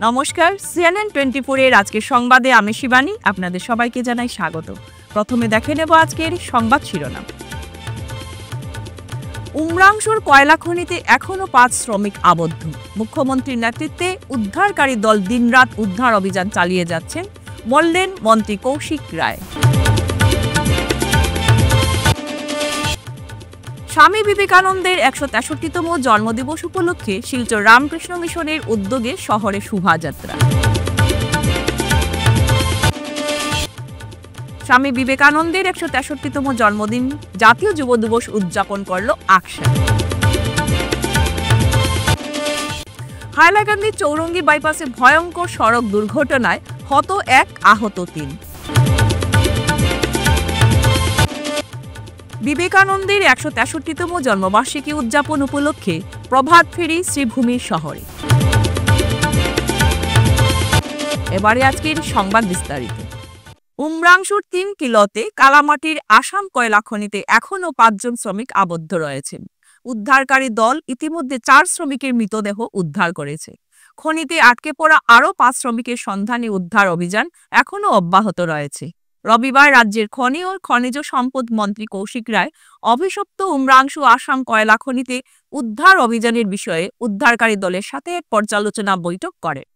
নমস্কার, CNN24 এর আজকের সংবাদে আমি শিবানী আপনাদের সবাইকে জানাই স্বাগত। প্রথমে দেখে নেব আজকের সংবাদ শিরোনাম। উমরাংশুর কয়লা খনিতে এখনও 5 শ্রমিক আবদ্ধ। মুখ্যমন্ত্রীর নেতৃত্বে উদ্ধারকারী দল দিনরাত উদ্ধার অভিযান চালিয়ে যাচ্ছেন, বললেন মন্ত্রী কৌশিক রায়। স্বামী বিবেকানন্দের 163তম জন্মদিবস উপলক্ষে শিলচর রামকৃষ্ণ মিশনের উদ্যোগে শহরে শোভাযাত্রা। স্বামী বিবেকানন্দের 163তম জন্মদিন জাতীয় যুব দিবস উদযাপন করল আকশা। হাইলাকান্দি চৌরঙ্গি বাইপাসে ভয়ঙ্কর সড়ক দুর্ঘটনায় হত 1, আহত 3। বিবেকানন্দের 163তম জন্মবার্ষিকী উদযাপন উপলক্ষে প্রভাত ফেরি শ্রীভূমির শহরে। এবারে আজকের সংবাদ বিস্তারিত। উমরাংশুর 3 কিলোতে কালামাটির আসাম কয়লা খনিতে এখনও 5 জন শ্রমিক আবদ্ধ রয়েছেন। উদ্ধারকারী দল ইতিমধ্যে 4 শ্রমিকের মৃতদেহ উদ্ধার করেছে। খনিতে আটকে পড়া আরও 5 শ্রমিকের সন্ধানে উদ্ধার অভিযান এখনও অব্যাহত রয়েছে। রবিবার রাজ্যের খনি ও খনিজ সম্পদ মন্ত্রী কৌশিক রায় অভিশপ্ত উমরাংশু আসাম কয়লা খনিতে উদ্ধার অভিযানের বিষয়ে উদ্ধারকারী দলের সাথে এক পর্যালোচনা বৈঠক করেন।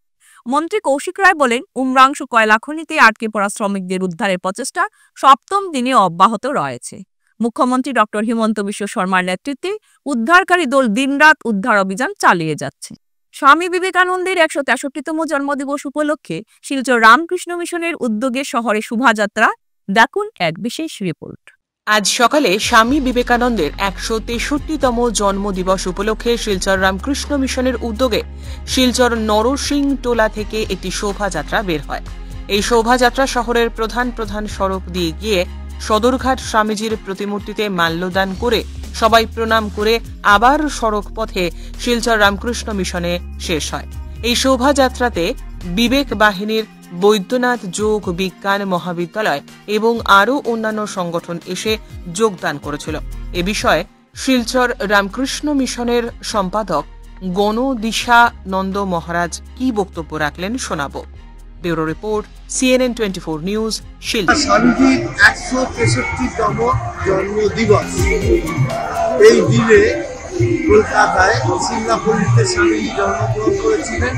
মন্ত্রী কৌশিক রায় বলেন, উমরাংশু কয়লা খনিতে আটকে পড়া শ্রমিকদের উদ্ধারের প্রচেষ্টা 7ম দিনে অব্যাহত রয়েছে। মুখ্যমন্ত্রী ডক্টর হিমন্ত বিশ্ব শর্মার নেতৃত্বে উদ্ধারকারী দল দিনরাত উদ্ধার অভিযান চালিয়ে যাচ্ছে। স্বামী বিবেকানন্দের 163তম জন্মদিবস উপলক্ষে শিলচর রামকৃষ্ণ মিশনের উদ্যোগে শহরে শোভাযাত্রা। দেখুন এক বিশেষ রিপোর্ট। আজ সকালে স্বামী বিবেকানন্দের 163তম জন্মদিবস উপলক্ষে শিলচর রামকৃষ্ণ মিশনের উদ্যোগে শিলচর নরসিং টোলা থেকে একটি শোভাযাত্রা বের হয়। এই শোভাযাত্রা শহরের প্রধান প্রধান সড়ক দিয়ে গিয়ে সদরঘাট স্বামীজির প্রতিমূর্তিতে মাল্যদান করে সবাই প্রণাম করে আবার সড়ক পথে শিলচর রামকৃষ্ণ মিশনে শেষ হয়। এই শোভাযাত্রাতে বিবেক বাহিনীর বৈদ্যনাথ যোগ বিজ্ঞান মহাবিদ্যালয় এবং আরও অন্যান্য সংগঠন এসে যোগদান করেছিল। এ বিষয়ে শিলচর রামকৃষ্ণ মিশনের সম্পাদক গণদিশা নন্দ মহারাজ কি বক্তব্য রাখলেন শোনাব। Bureau report, CNN24 news, Silchar. স্বামীজির 163তম জন্মদিবস এই দিনে কলকাতায় সিঙ্গাপুরিতে স্বামীজি জন্মগ্রহণ করেছিলেন।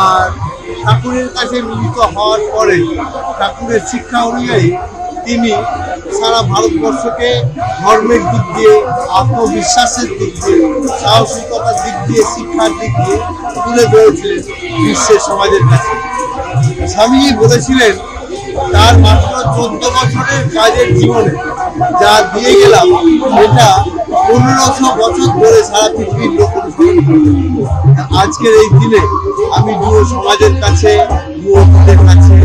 আর ঠাকুরের কাছে মিলিত হওয়ার পরে ঠাকুরের শিক্ষা অনুযায়ী তিনি সারা ভারতবর্ষকে ধর্মের দিক দিয়ে, আত্মবিশ্বাসের দিক দিয়ে, সাহসিকতার দিক দিয়ে, শিক্ষার দিক দিয়ে তুলে ধরেছিলেন বিশ্বের সমাজের কাছে। স্বামীজি বলেছিলেন, তার মাত্র 14 বছরের কাজের জীবনে যা দিয়ে গেলাম এটা 1500 বছর ধরে সারা পৃথিবীর লোক অনুসরণ করবে। আজকের এই দিনে আমি যুব সমাজের কাছে, যুবকদের কাছে,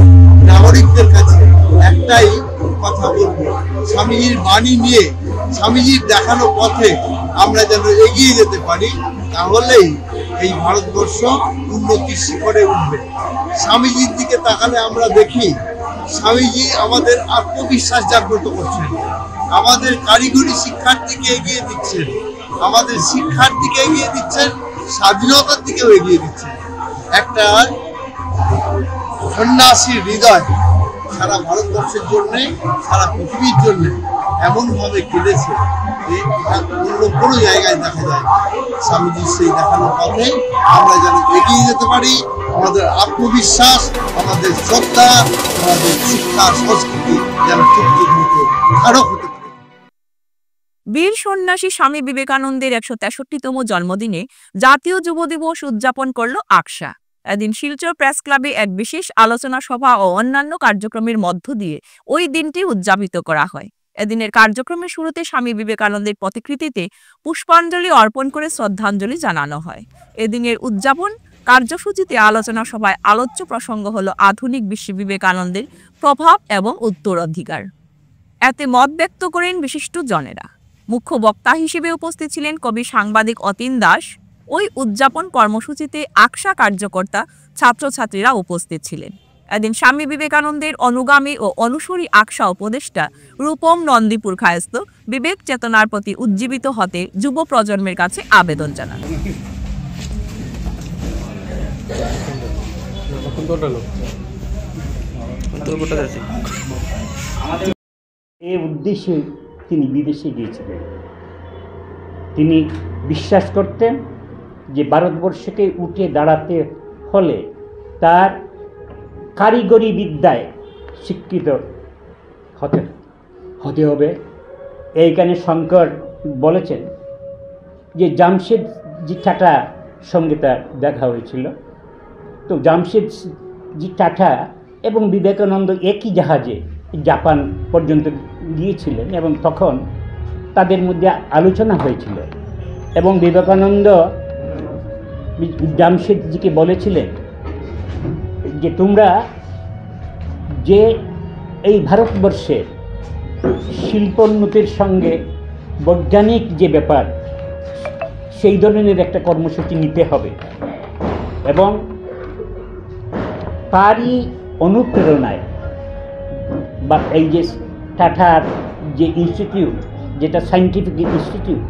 নাগরিকদের কাছে একটাই কথা বলবো, স্বামীজির বাণী নিয়ে, স্বামীজির দেখানো পথে আমরা যেন এগিয়ে যেতে পারি, তাহলেই এই ভারতবর্ষ উন্নতির শিখরে উঠবে। স্বামীজির দিকে তাকালে আমরা দেখি স্বামীজি আমাদের আত্মবিশ্বাস জাগ্রত করছেন, আমাদের কারিগরি শিক্ষার দিকে এগিয়ে দিচ্ছেন, আমাদের শিক্ষার দিকে এগিয়ে দিচ্ছেন, স্বাধীনতার দিকেও এগিয়ে দিচ্ছেন। একটা সন্ন্যাসীর হৃদয় সারা ভারতবর্ষের জন্য, সারা পৃথিবীর জন্য এমনভাবে কেঁদেছে যে অন্য কোনো জায়গায় দেখা যায় না। স্বামীজির সেই দেখানো পথে আমরা যেন এগিয়ে যেতে পারি, আমাদের আত্মবিশ্বাস, আমাদের শ্রদ্ধা, আমাদের শিক্ষা সংস্কৃতি যেন চুক্তিযুক্ত ধারক হতে পারে। বীর সন্ন্যাসী স্বামী বিবেকানন্দের 163তম জন্মদিনে জাতীয় যুব দিবস উদযাপন করল আকশা। এদিন শিলচর প্রেস ক্লাবে এক বিশেষ আলোচনা সভা ও অন্যান্য কার্যক্রমের মধ্য দিয়ে ওই দিনটি উদযাপিত করা হয়। এদিনের কার্যক্রমের শুরুতে স্বামী বিবেকানন্দের প্রতিকৃতিতে পুষ্পাঞ্জলি অর্পণ করে শ্রদ্ধাঞ্জলি জানানো হয়। এদিনের উদযাপন কার্যসূচিতে আলোচনা সভায় আলোচ্য প্রসঙ্গ হল আধুনিক বিশ্বে বিবেকানন্দের প্রভাব এবং উত্তরাধিকার। এতে মত ব্যক্ত করেন বিশিষ্ট জনেরা। মুখ্য বক্তা হিসেবে উপস্থিত ছিলেন কবি সাংবাদিক অতীন দাস। ওই উদযাপন কর্মসূচিতে আকশা কার্যকর্তা, ছাত্রছাত্রীরা উপস্থিত ছিলেন। এদিন স্বামী বিবেকানন্দের অনুগামী ও অনুসরী আকশা উপদেষ্টা রূপম নন্দীপুর খায়স্ত বিবেক চেতনার প্রতি উজ্জীবিত হতে যুব প্রজন্মের কাছে আবেদন জানান। এই উদ্দেশ্যে তিনি বিদেশে গিয়েছিলেন। তিনি বিশ্বাস করতেন যে ভারতবর্ষকে উঠে দাঁড়াতে হলে তার কারিগরি বিদ্যায় শিক্ষিত হতে হবে। এইখানে শঙ্কর বলেছেন যে জামশেদজি টাটার সঙ্গে তার দেখা হয়েছিল। তো জামশেদজি টাটা এবং বিবেকানন্দ একই জাহাজে জাপান পর্যন্ত গিয়েছিলেন এবং তখন তাদের মধ্যে আলোচনা হয়েছিল এবং বিবেকানন্দ জামশেদজিকে বলেছিলেন যে তোমরা যে এই ভারতবর্ষের শিল্পোন্নতির সঙ্গে বৈজ্ঞানিক যে ব্যাপার সেই ধরনের একটা কর্মসূচি নিতে হবে এবং তারই অনুপ্রেরণায় বা এই যে টাটার যে ইনস্টিটিউট যেটা সায়েন্টিফিক ইনস্টিটিউট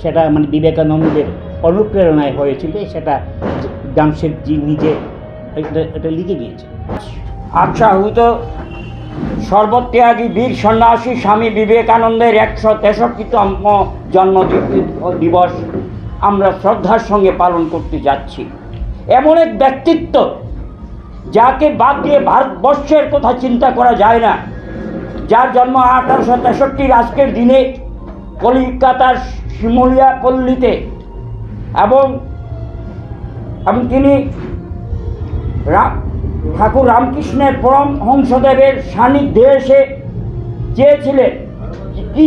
সেটা মানে বিবেকানন্দের অনুপ্রেরণায় হয়েছিল, সেটা জামশেদজি নিজে এটা লিখে দিয়েছে। আচ্ছা, সর্বত্যাগী বীর সন্ন্যাসী স্বামী বিবেকানন্দের 163তম জন্ম দিবস আমরা শ্রদ্ধার সঙ্গে পালন করতে যাচ্ছি। এমন এক ব্যক্তিত্ব যাকে বাদ দিয়ে ভারতবর্ষের কথা চিন্তা করা যায় না, যার জন্ম 1863 আজকের দিনে কলিকাতার শিমুলিয়া পল্লীতে এবং তিনি ঠাকুর রামকৃষ্ণের পরমহংসদেবের সান্নিধ্যে এসে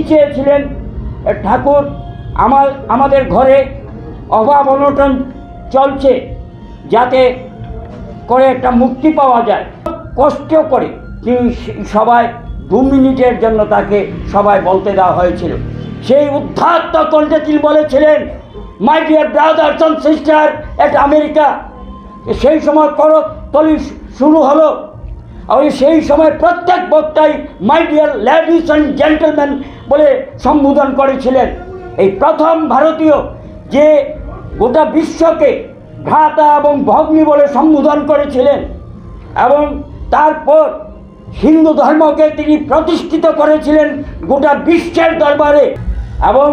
চেয়েছিলেন ঠাকুর আমাদের ঘরে অভাব অনটন চলছে, যাতে করে একটা মুক্তি পাওয়া যায়। কষ্ট করে তিনি সবাই 2 মিনিটের জন্য তাকে সবাই বলতে দেওয়া হয়েছিল। সেই উদ্ধাত্ত কণ্ঠে তিনি বলেছিলেন, my dear brothers and sister at America. সেই সময় করতলি শুরু হলো আর সেই সময় প্রত্যেক বক্তাই my dear ladies and gentleman বলে সম্বোধন করেছিলেন। এই প্রথম ভারতীয় যে গোটা বিশ্বকে ভ্রাতা এবং ভগ্নী বলে সম্বোধন করেছিলেন এবং তারপর হিন্দু ধর্মকে তিনি প্রতিষ্ঠিত করেছিলেন গোটা বিশ্বের দরবারে। এবং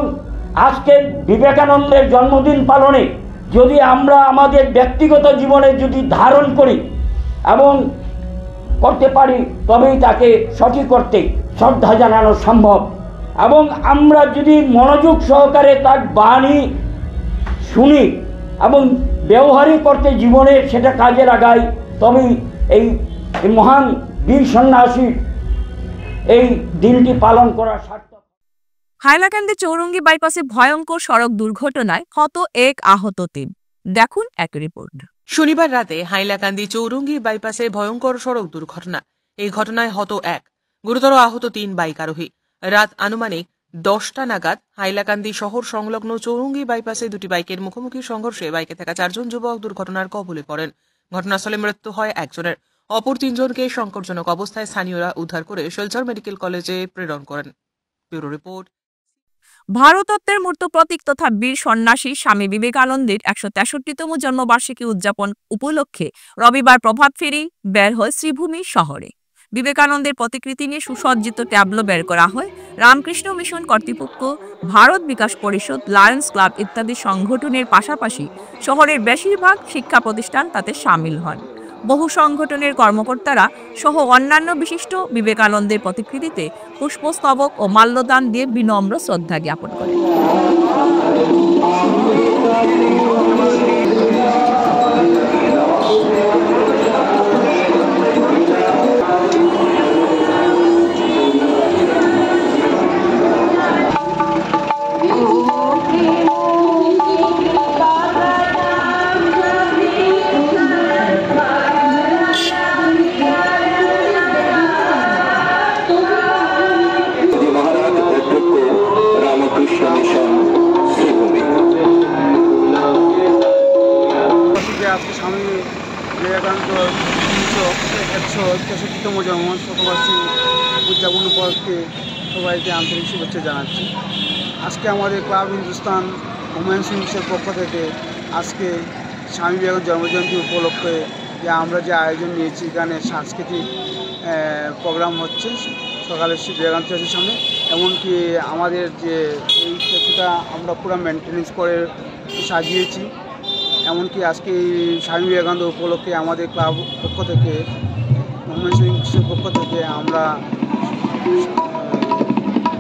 আজকে বিবেকানন্দের জন্মদিন পালনে যদি আমরা আমাদের ব্যক্তিগত জীবনে যদি ধারণ করি এবং করতে পারি, তবেই তাকে সঠিক করতে শ্রদ্ধা জানানো সম্ভব। এবং আমরা যদি মনোযোগ সহকারে তার বাণী শুনি এবং ব্যবহারই করতে জীবনে সেটা কাজে লাগাই, তবেই এই মহান বীর সন্ন্যাসী এই দিনটি পালন করা সার্থক। হাইলাকান্দি চৌরঙ্গি বাইপাসে ভয়ঙ্কর সড়ক দুর্ঘটনায় হত 1, আহত 3। দেখুন এক রিপোর্ট। শনিবার রাতে হাইলাকান্দি চৌরঙ্গি বাইপাসে ভয়ঙ্কর সড়ক দুর্ঘটনা। এই ঘটনায় হত 1, গুরুতর আহত 3 বাইক আরোহী। রাত আনুমানিক 10টা নাগাদ হাইলাকান্দি শহর সংলগ্ন চৌরঙ্গি বাইপাসে 2টি বাইকের মুখোমুখি সংঘর্ষে বাইকে থাকা 4 জন যুবক দুর্ঘটনার কবলে পড়েন। ঘটনাস্থলে মৃত্যু হয় 1 জনের। অপর 3 জনকে সংকটজনক অবস্থায় স্থানীয়রা উদ্ধার করে শিলচর মেডিকেল কলেজে প্রেরণ করেন। Bureau report. ভারতত্বের মূর্ত প্রতীক তথা বীর সন্ন্যাসী স্বামী বিবেকানন্দের 163তম জন্মবার্ষিকী উদযাপন উপলক্ষে রবিবার প্রভাত ফেরি বের হয় শ্রীভূমি শহরে। বিবেকানন্দের প্রতিকৃতি নিয়ে সুসজ্জিত ট্যাবলো বের করা হয়। রামকৃষ্ণ মিশন কর্তৃপক্ষ, ভারত বিকাশ পরিষদ, লায়ন্স ক্লাব ইত্যাদি সংগঠনের পাশাপাশি শহরের বেশিরভাগ শিক্ষা প্রতিষ্ঠান তাতে সামিল হন। বহু সংগঠনের কর্মকর্তারা সহ অন্যান্য বিশিষ্ট বিবেকানন্দের প্রতিকৃতিতে পুষ্পস্তবক ও মাল্যদান দিয়ে বিনম্র শ্রদ্ধা জ্ঞাপন করেন। আজকে স্বামী বিবেকানন্দ 163তম জন্মশতবার্ষিকী উদযাপন উপলক্ষে সবাইকে আন্তরিক শুভেচ্ছা জানাচ্ছি। আজকে আমাদের ক্লাব হিন্দুস্তান ওমেন্স উইংসের পক্ষ থেকে আজকে স্বামী বিবেকানন্দ জন্মজয়ন্তী উপলক্ষে যে আমরা যে আয়োজন নিয়েছি এখানে সাংস্কৃতিক প্রোগ্রাম হচ্ছে সকালে বিবেকানন্দ চৌধুরীর সামনে, এমনকি আমাদের যে এই স্ট্যাচুটা আমরা পুরো মেনটেনেন্স করে সাজিয়েছি। এমনকি আজকে এই স্বামী বিবেকানন্দ উপলক্ষে আমাদের ক্লাব পক্ষ থেকে, ময়মনসিংহের পক্ষ থেকে আমরা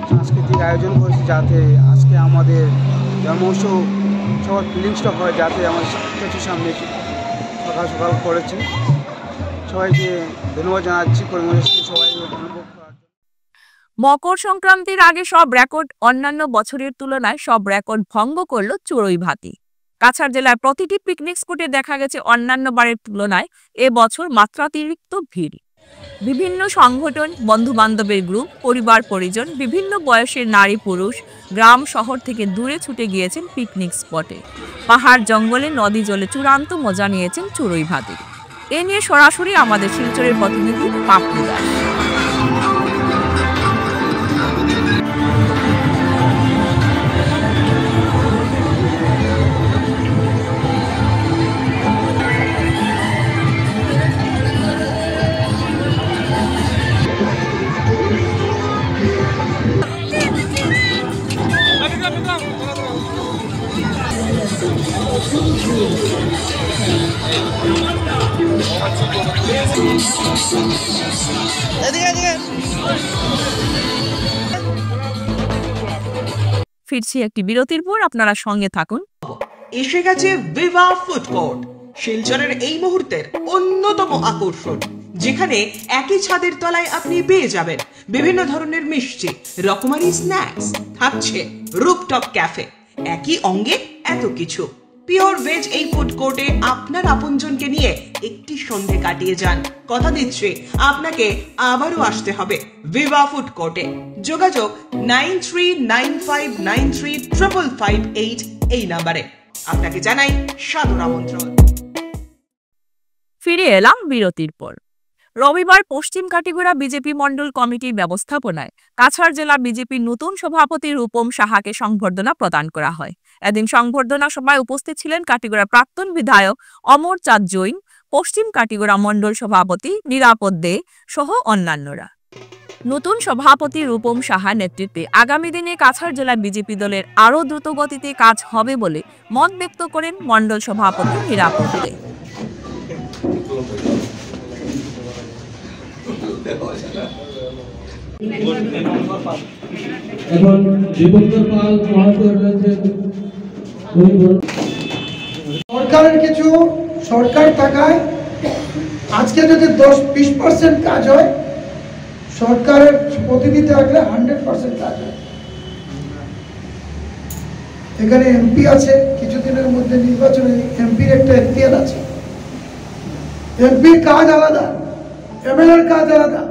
সাংস্কৃতিক আয়োজন করেছি, যাতে আজকে আমাদের জন্মোৎসব সবার ফিলিংসটা হয়, যাতে আমাদের স্ট্যাচুর সামনে সকাল সকাল করেছি। সবাইকে ধন্যবাদ জানাচ্ছি, কর্মসূচি সবাই অনুভব করার জন্য। মকর সংক্রান্তির আগে সব রেকর্ড, অন্যান্য বছরের তুলনায় সব রেকর্ড ভঙ্গ করল চড়ুইভাতি। কাছাড় জেলার প্রতিটি পিকনিক স্পটে দেখা গেছে অন্যান্য বারের তুলনায় এবছর মাত্রাতিরিক্ত ভিড়। বিভিন্ন সংগঠন, বন্ধু-বান্ধবের গ্রুপ, পরিবার পরিজন, বিভিন্ন বয়সের নারী পুরুষ গ্রাম শহর থেকে দূরে ছুটে গিয়েছেন পিকনিক স্পটে। পাহাড় জঙ্গলে, নদী জলে চূড়ান্ত মজা নিয়েছেন চড়ুইভাতি। এ নিয়ে সরাসরি আমাদের শিলচরের প্রতিনিধি পাপড়ি দাস। ফিরছি একটি বিরতির পর, আপনারা সঙ্গে থাকুন। এসে গেছে ভিভা ফুড কোর্ট, শিলচরের এই মুহূর্তের অন্যতম আকর্ষণ, যেখানে একই ছাদের তলায় আপনি পেয়ে যাবেন বিভিন্ন ধরনের মিষ্টি, রকমারি স্ন্যাক্স, থাকছে রুফটপ ক্যাফে, একই অঙ্গে এত কিছু। পিওর ভেজ এই ফুড কোর্টে আপনার আপনজনকে নিয়ে একটি সন্ধে কাটিয়ে যান। কথা দিচ্ছি আপনাকে আবারও আসতে হবে ভিভা ফুড কোর্টে। যোগাযোগ 9395935558 এই নাম্বারে। আপনাকে জানাই সাদর আমন্ত্রণ। ফিরে এলাম বিরতির পর। রবিবার পশ্চিম কাটিগড়া বিজেপি মণ্ডল কমিটির ব্যবস্থাপনায় কাছাড় জেলা বিজেপির নতুন সভাপতি রূপম সাহাকে সংবর্ধনা প্রদান করা হয়। এদিন সংবর্ধনা সভায় উপস্থিত ছিলেন কাটিগড়া প্রাক্তন বিধায়ক অমর চাঁদ জৈন, পশ্চিম কাটিগড়া মণ্ডল সভাপতি নিরাপদ দে সহ অন্যান্যরা। নতুন সভাপতি রূপম সাহার নেতৃত্বে আগামী দিনে কাছাড় জেলা বিজেপি দলের আরও দ্রুত গতিতে কাজ হবে বলে মত ব্যক্ত করেন মণ্ডল সভাপতি নিরাপদ দে। সরকারের কিছু সরকার টাকায় আজকে যদি 10-20% কাজ হয়, সরকারের প্রতিনিধি থাকলে 100% কাজ হয়। এখানে এমপি আছে, কিছুদিনের মধ্যে নির্বাচনে এমপির একটা এখতিয়ার আছে। এমপির কাজ আলাদা, এমএলএর কাজ আলাদা,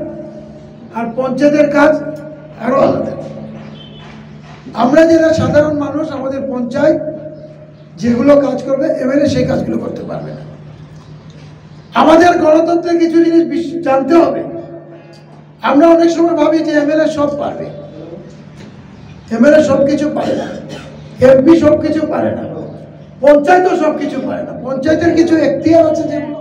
আর পঞ্চায়েতের কাজ আরো আলাদা। আমরা যারা সাধারণ মানুষ, আমাদের পঞ্চায়েত যেগুলো কাজ করবে, এমএলএ সেই কাজগুলো করতে পারবে না। আমাদের গণতন্ত্রের কিছু জিনিস জানতে হবে। আমরা অনেক সময় ভাবি যে এমএলএ সব পারবে। এমএলএ সবকিছু পারে না, এমপি সবকিছু পারে না, পঞ্চায়েতও সবকিছু পারে না। পঞ্চায়েতের কিছু এখতিয়ার আছে যেগুলো।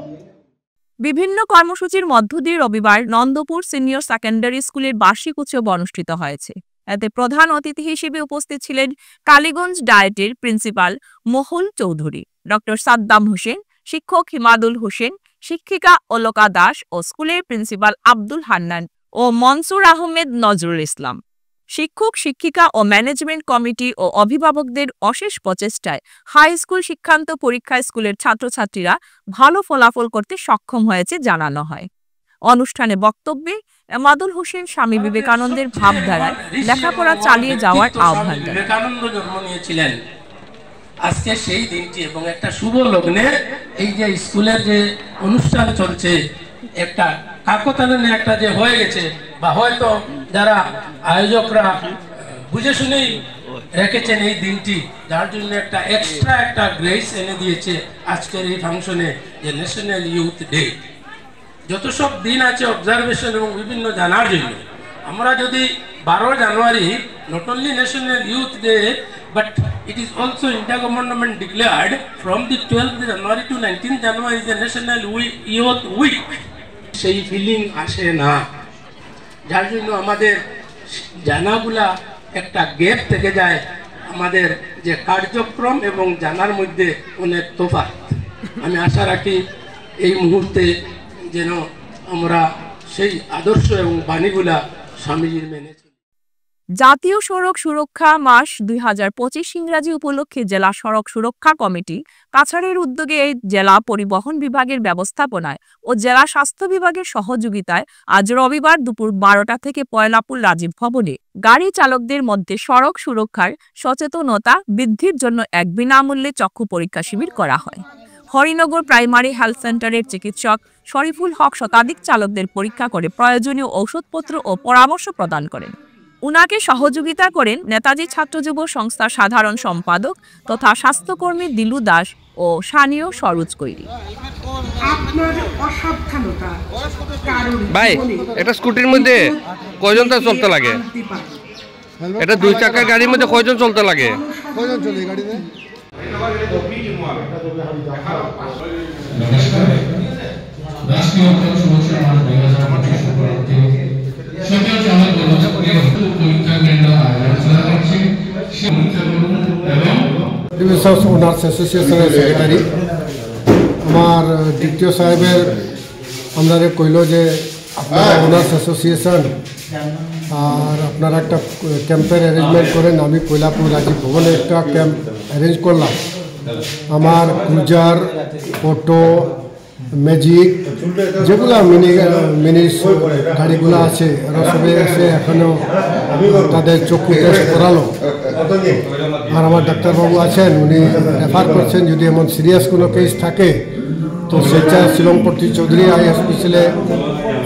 বিভিন্ন কর্মসূচির মধ্য দিয়ে রবিবার নন্দপুর সিনিয়র সেকেন্ডারি স্কুলের বার্ষিক উৎসব অনুষ্ঠিত হয়েছে। এতে প্রধান অতিথি হিসেবে উপস্থিত ছিলেন কালীগঞ্জ ডায়েটের প্রিন্সিপাল মোহুল চৌধুরী, ডক্টর সাদ্দাম হোসেন, শিক্ষক হিমাদুল হোসেন, শিক্ষিকা অলকা দাস ও স্কুলের প্রিন্সিপাল আব্দুল হান্নান ও মনসুর আহমেদ নজরুল ইসলাম। শিক্ষক, শিক্ষিকা ও ম্যানেজমেন্ট কমিটি ও অভিভাবকদের অশেষ প্রচেষ্টায় হাই স্কুল শিক্ষান্ত পরীক্ষায় স্কুলের ছাত্রছাত্রীরা ভালো ফলাফল করতে সক্ষম হয়েছে জানানো হয়। অনুষ্ঠানে বক্তব্যে এমাদুল হোসেন স্বামী বিবেকানন্দের ভাবধারায় লেখাপড়া চালিয়ে যাওয়ার আহ্বান জানান। বিবেকানন্দ জন্ম নিয়েছিলেন আজকে সেই দিনটি, এবং একটা শুভ লগ্নে এই যে স্কুলের যে অনুষ্ঠান চলছে, একটা কাকতালীন একটা যে হয়ে গেছে, বা হয়তো যারা আয়োজকরা বুঝে শুনেই রেখেছেন এই দিনটি, যার জন্য একটা এক্সট্রা একটা গ্রেস এনে দিয়েছে আজকের এই ফাংশনে, যে ন্যাশনাল ইউথ ডে। যত সব দিন আছে অবজারভেশন এবং বিভিন্ন জানার জন্য, আমরা যদি 12 January not only national youth day but it is also intergovernment declared from the 12th January to 19th January is the National Youth Week. সেই ফিলিং আসে না, যার জন্য আমাদের জানাগুলা একটা গ্যাপ থেকে যায়, আমাদের যে কার্যক্রম এবং জানার মধ্যে অনেক তফাৎ। আমি আশা রাখি এই মুহূর্তে যেন আমরা সেই আদর্শ এবং বাণীগুলা স্বামীজির মেনে চলি। জাতীয় সড়ক সুরক্ষা মাস 2025 ইংরাজি উপলক্ষে জেলা সড়ক সুরক্ষা কমিটি কাছাড়ের উদ্যোগে এই জেলা পরিবহন বিভাগের ব্যবস্থাপনায় ও জেলা স্বাস্থ্য বিভাগের সহযোগিতায় আজ রবিবার দুপুর 12টা থেকে পয়লাপুর রাজীব ভবনে গাড়ি চালকদের মধ্যে সড়ক সুরক্ষার সচেতনতা বৃদ্ধির জন্য এক বিনামূল্যে চক্ষু পরীক্ষা শিবির করা হয়। হরিনগর প্রাইমারি হেলথ সেন্টারের চিকিৎসক শরীফুল হক শতাধিক চালকদের পরীক্ষা করে প্রয়োজনীয় ঔষধপত্র ও পরামর্শ প্রদান করেন। উনাকে সহযোগিতা করেন নেতাজি ছাত্র যুব সংস্থার সাধারণ সম্পাদক তথা স্বাস্থ্যকর্মী দিলু দাস ও স্থানীয় সরোজ কৈরি। ভাই, এটা স্কুটির মধ্যে কয়জন চলতে লাগে? এটা 2 চাকার গাড়ির মধ্যে কয়জন চলতে লাগে? কয়জন চলে গাড়িতে? অনার্স অ্যাসোসিয়েশনের সেক্রেটারি আমার দ্বিতীয় সাহেবের আপনারা কইল যে আপনারা অনার্স অ্যাসোসিয়েশন আর আপনারা একটা ক্যাম্পের অ্যারেঞ্জমেন্ট করেন। আমি কৈলাপুর রাজীব ভবনে একটা ক্যাম্প অ্যারেঞ্জ করলাম। আমার ক্রুজার, অটো, ম্যাজিক যেগুলো মিনি গাড়িগুলো আছে এরা সবাই এসে এখনও তাদের চক্ষু টেস্ট করালো। আর আমার ডাক্তারবাবু আছেন, উনি রেফার করছেন যদি এমন সিরিয়াস কোনো কেস থাকে তো সেটা শিলংপট্টি চৌধুরী আই হসপিটালে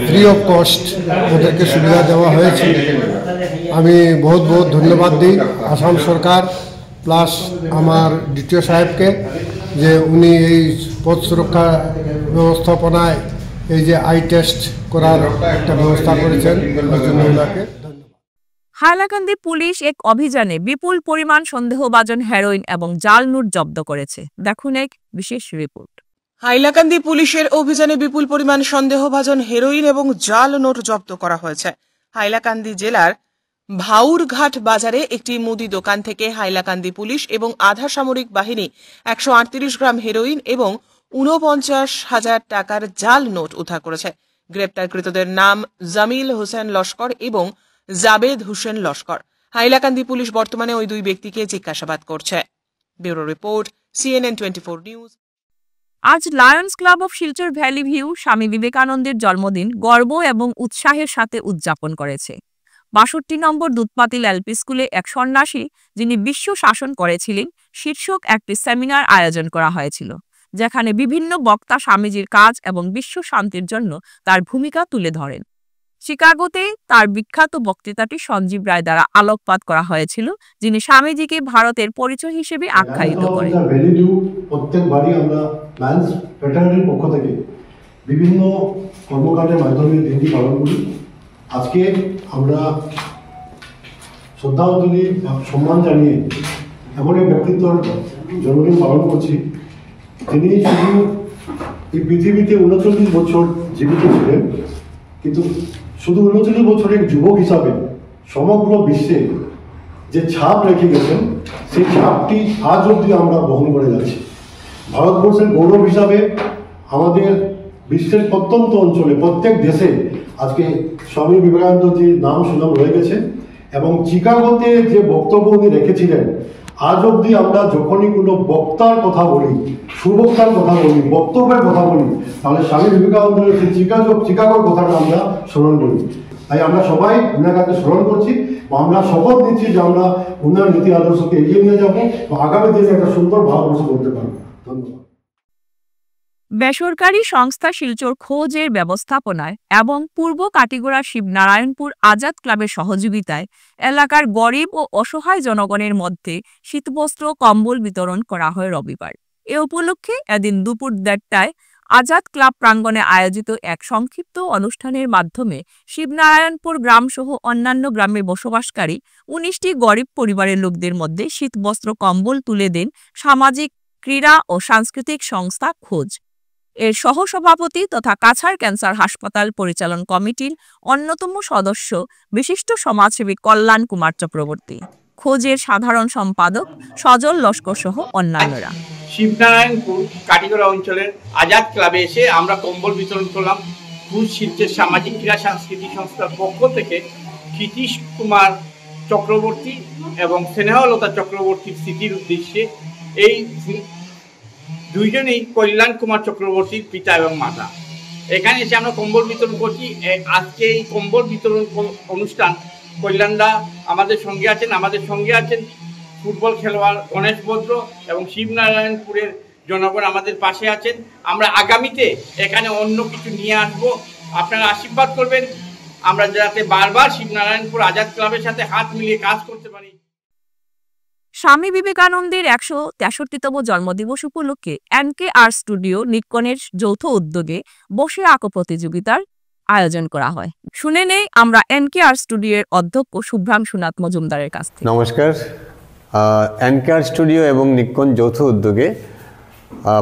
ফ্রি অফ কস্ট ওদেরকে সুবিধা দেওয়া হয়েছে। আমি বহুত বহুত ধন্যবাদ দিই আসাম সরকার প্লাস আমার দ্বিতীয় সাহেবকে যে উনি এই পথ সুরক্ষা ব্যবস্থাপনায় এই যে আই টেস্ট করার একটা ব্যবস্থা করেছেন, ওই জন্য ওনাকে হাইলাকান্দি পুলিশ এক অভিযানে বিপুল পরিমাণ সন্দেহভাজন হেরোইন এবং জাল নোট জব্দ করেছে। দেখুন এক বিশেষ রিপোর্ট। হাইলাকান্দি পুলিশের অভিযানে বিপুল পরিমাণ সন্দেহভাজন হেরোইন এবং জাল নোট জব্দ করা হয়েছে। হাইলাকান্দি জেলার ভাউরঘাট বাজারে একটি মুদি দোকান থেকে হাইলাকান্দি পুলিশ এবং আধা সামরিক বাহিনী 138 গ্রাম হেরোইন এবং 49,000 টাকার জাল নোট উদ্ধার করেছে। গ্রেপ্তারকৃতদের নাম জামিল হোসেন লস্কর এবং জাবেদ হোসেন লস্কর। হাইলাকান্দি পুলিশ বর্তমানে ওই দুই ব্যক্তিকে জিজ্ঞাসাবাদ করছে। Bureau report, CNN 24 news. আজ Lions Club of Silchar Valley View Swami বিবেকানন্দের জন্মদিন গর্ব এবং উৎসাহের সাথে উদযাপন করেছে। 62 নম্বর দুধপাতিল এলপি স্কুলে এক সন্ন্যাসী যিনি বিশ্ব শাসন করেছিলেন শীর্ষক একটি সেমিনার আয়োজন করা হয়েছিল, যেখানে বিভিন্ন বক্তা স্বামীজির কাজ এবং বিশ্ব শান্তির জন্য তার ভূমিকা তুলে ধরেন। শিকাগোতে তার বিখ্যাত বক্তৃতাটি সঞ্জীব রায় দ্বারা আলোকপাত করা হয়েছিল, যিনি স্বামীজিকে ভারতের পরিচয় হিসেবে আখ্যায়িত করেন। প্রত্যেকবারই আমরা লায়ন্স ফ্রেটার্নিটির পক্ষ থেকে বিভিন্ন কর্মকাণ্ডের মাধ্যমে দিনটি পালন করি। আজকে আমরা শ্রদ্ধাঞ্জলি সম্মান জানিয়ে এমন এক ব্যক্তিত্বর জন্মদিন পালন করছি, তিনি শুধু এই পৃথিবীতে 39 বছর জীবিত ছিলেন, কিন্তু শুধু 39 বছরের যুবক হিসাবে সমগ্র বিশ্বে যে ছাপ রেখে গেছেন সেই ছাপটি আজ অবধি আমরা বহন করে যাচ্ছি। ভারতবর্ষের গৌরব হিসাবে আমাদের বিশ্বের প্রত্যন্ত অঞ্চলে প্রত্যেক দেশে আজকে স্বামী বিবেকানন্দজির নাম সুনাম রয়ে গেছে। এবং চিকাগোতে যে বক্তব্য উনি রেখেছিলেন, আজ অবধি আমরা যখনই কোনো বক্তার কথা বলি, সুবক্তার কথা বলি, বক্তব্যের কথা বলি, তাহলে স্বামী বিবেকানন্দের সেই চিকাগোর কথাটা আমরা স্মরণ করি। তাই আমরা সবাই উনার কাছে স্মরণ করছি, আমরা শপথ নিচ্ছি যে আমরা উনার নীতি আদর্শকে এগিয়ে নিয়ে যাবো বা আগামী দিনে একটা সুন্দর ভারতবর্ষ করতে পারবো। ধন্যবাদ। বেসরকারি সংস্থা শিলচর খোঁজের ব্যবস্থাপনায় এবং পূর্ব কাটিগড়া শিবনারায়ণপুর আজাদ ক্লাবের সহযোগিতায় এলাকার গরিব ও অসহায় জনগণের মধ্যে শীতবস্ত্র কম্বল বিতরণ করা হয় রবিবার। এ উপলক্ষে এদিন দুপুর 1:30টায় আজাদ ক্লাব প্রাঙ্গণে আয়োজিত এক সংক্ষিপ্ত অনুষ্ঠানের মাধ্যমে শিবনারায়ণপুর গ্রামসহ অন্যান্য গ্রামে বসবাসকারী ১৯টি গরিব পরিবারের লোকদের মধ্যে শীতবস্ত্র কম্বল তুলে দেন সামাজিক, ক্রীড়া ও সাংস্কৃতিক সংস্থা খোঁজ। এর সহসভাপতি তথা কাছাড় ক্যান্সার হাসপাতাল পরিচালন কমিটির অন্যতম সদস্য বিশিষ্ট সমাজসেবী কল্যাণ কুমার চক্রবর্তী, খোঁজের সাধারণ সম্পাদক সজল লস্কর সহ অন্যান্যরা। শিবনারায়ণপুর কাটিগড়া অঞ্চলের আজাদ ক্লাবে এসে আমরা কম্বল বিতরণ করলাম। খোঁজ শিল্পের সামাজিক ক্রীড়া সাংস্কৃতিক সংস্থার পক্ষ থেকে ক্ষিতীশ কুমার চক্রবর্তী এবং স্নেহলতা চক্রবর্তীর স্মৃতির উদ্দেশ্যে। এই দুইজনেই কল্যাণ কুমার চক্রবর্তীর পিতা এবং মাতা। এখানে এসে আমরা কম্বল বিতরণ করছি। আজকে এই কম্বল বিতরণ অনুষ্ঠান কল্যাণদা আমাদের সঙ্গে আছেন ফুটবল খেলোয়াড় গণেশ বদ্র এবং শিবনারায়ণপুরের জনগণ আমাদের পাশে আছেন। আমরা আগামীতে এখানে অন্য কিছু নিয়ে আসব, আপনারা আশীর্বাদ করবেন আমরা যাতে বারবার শিবনারায়ণপুর আজাদ ক্লাবের সাথে হাত মিলিয়ে কাজ করতে পারি। স্বামী বিবেকানন্দের ১৬৩তম জন্মদিবস উপলক্ষে NKR স্টুডিও নিক্কনের যৌথ উদ্যোগে বসে আঁকো প্রতিযোগিতার আয়োজন করা হয়। শুনে নেই আমরা NKR স্টুডিওর অধ্যক্ষ শুভ্রাংশুনাথ মজুমদারের কাছ থেকে। নমস্কার। NKR স্টুডিও এবং নিক্কন যৌথ উদ্যোগে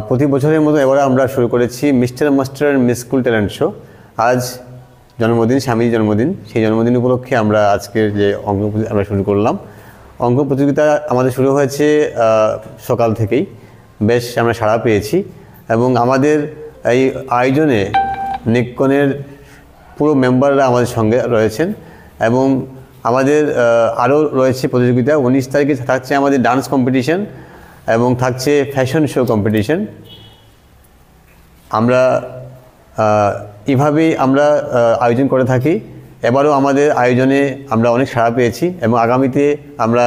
প্রতি বছরের মতো এবারে আমরা শুরু করেছি mister master miss school talent show. আজ জন্মদিন, স্বামীর জন্মদিন, সেই জন্মদিন উপলক্ষে আমরা আজকের যে অঙ্ক আমরা শুরু করলাম। অঙ্ক প্রতিযোগিতা আমাদের শুরু হয়েছে সকাল থেকেই, বেশ আমরা সাড়া পেয়েছি এবং আমাদের এই আয়োজনে নিক্কনের পুরো মেম্বাররা আমাদের সঙ্গে রয়েছেন এবং আমাদের আরও রয়েছে প্রতিযোগিতা। 19 তারিখে থাকছে আমাদের ডান্স কম্পিটিশন এবং থাকছে ফ্যাশন শো কম্পিটিশন। আমরা এভাবেই আমরা আয়োজন করে থাকি। এবারও আমাদের আয়োজনে আমরা অনেক সাড়া পেয়েছি এবং আগামীতে আমরা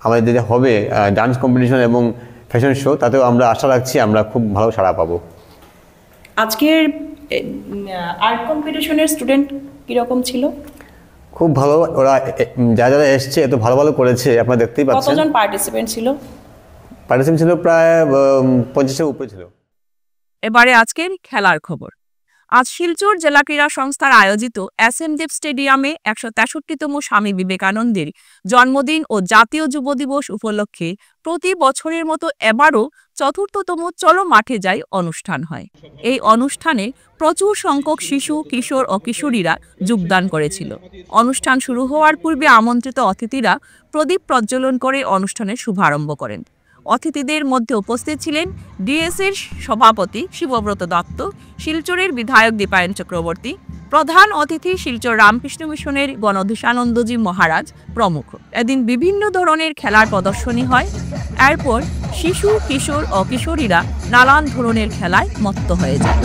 আমাদের যে হবে ডান্স কম্পিটিশন এবং ফ্যাশন শো, তাতেও আমরা আশা রাখছি আমরা খুব ভালো সাড়া পাবো। আজকের আর্ট কম্পিটিশনের স্টুডেন্ট কীরকম ছিল? খুব ভালো, ওরা যারা যারা এসছে এত ভালো ভালো করেছে, আপনারা দেখতেই পাচ্ছেন। কতজন পার্টিসিপেন্ট ছিল? পার্টিসিপেন্ট ছিল প্রায় 50-এর উপরে ছিল। এবারে আজকের খেলার খবর। আজ শিলচর জেলা ক্রীড়া সংস্থার আয়োজিত SM দেব স্টেডিয়ামে ১৬৩তম স্বামী বিবেকানন্দের জন্মদিন ও জাতীয় যুব দিবস উপলক্ষে প্রতি বছরের মতো এবারও ৪র্থতম চলো মাঠে যাই অনুষ্ঠান হয়। এই অনুষ্ঠানে প্রচুর সংখ্যক শিশু, কিশোর ও কিশোরীরা যোগদান করেছিল। অনুষ্ঠান শুরু হওয়ার পূর্বে আমন্ত্রিত অতিথিরা প্রদীপ প্রজ্বলন করে অনুষ্ঠানের শুভারম্ভ করেন। অতিথিদের মধ্যে উপস্থিত ছিলেন ডিএসএর সভাপতি শিবব্রত দত্ত, শিলচরের বিধায়ক দীপায়ন চক্রবর্তী, প্রধান অতিথি শিলচর রামকৃষ্ণ মিশনের গণধীশানন্দজি মহারাজ প্রমুখ। এদিন বিভিন্ন ধরনের খেলার প্রদর্শনী হয়। এরপর শিশু, কিশোর ও কিশোরীরা নানান ধরনের খেলায় মত্ত হয়ে যায়।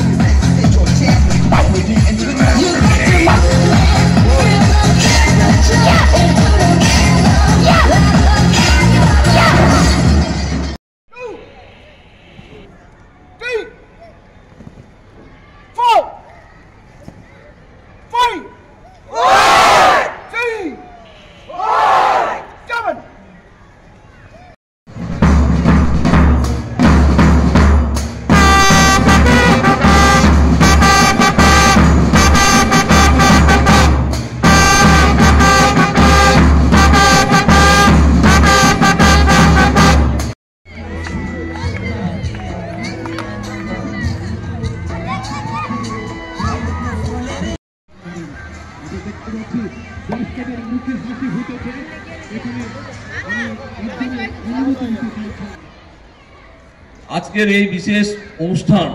আজকের এই বিশেষ অনুষ্ঠান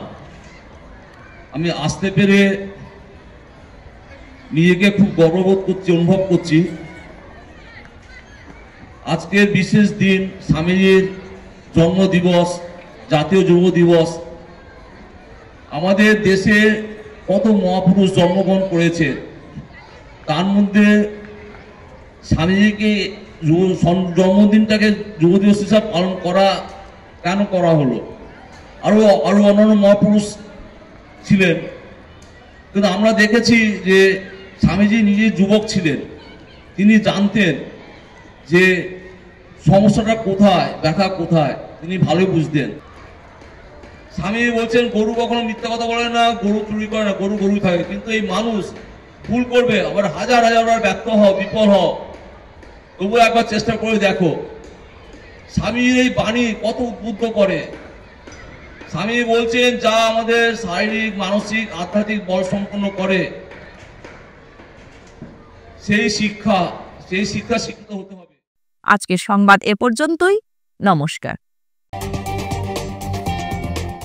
আমি আসতে পেরে নিজেকে খুব গর্ববোধ করছি, অনুভব করছি। আজকের বিশেষ দিন স্বামীজির জন্মদিবস, জাতীয় যুব দিবস। আমাদের দেশে কত মহাপুরুষ জন্মগ্রহণ করেছে, তার মধ্যে স্বামীজিকে জন্মদিনটাকে যুব দিবস হিসাবে পালন করা কেন করা হলো? আরো অন্যান্য মহাপুরুষ ছিলেন, কিন্তু আমরা দেখেছি যে স্বামীজি নিজে যুবক ছিলেন। তিনি জানতেন যে সমস্যাটা কোথায়, ব্যথা কোথায়, তিনি ভালোই বুঝতেন। স্বামী বলছেন গরু কখনো মিথ্যা কথা বলে না, গরু চুরি করে না, গরু গরুই থাকে। কিন্তু এই মানুষ ভুল করবে, আবার হাজার হাজার বার ব্যর্থ হও, বিফল হও, তবুও একবার চেষ্টা করে দেখো। স্বামীর এই বাণী কত উদ্বুদ্ধ করে। স্বামী বলছেন যা আমাদের শারীরিক, মানসিক, আধ্যাত্মিক বল সম্পন্ন করে, সেই শিক্ষা শিক্ষিত হতে হবে। আজকের সংবাদ এ পর্যন্তই। নমস্কার।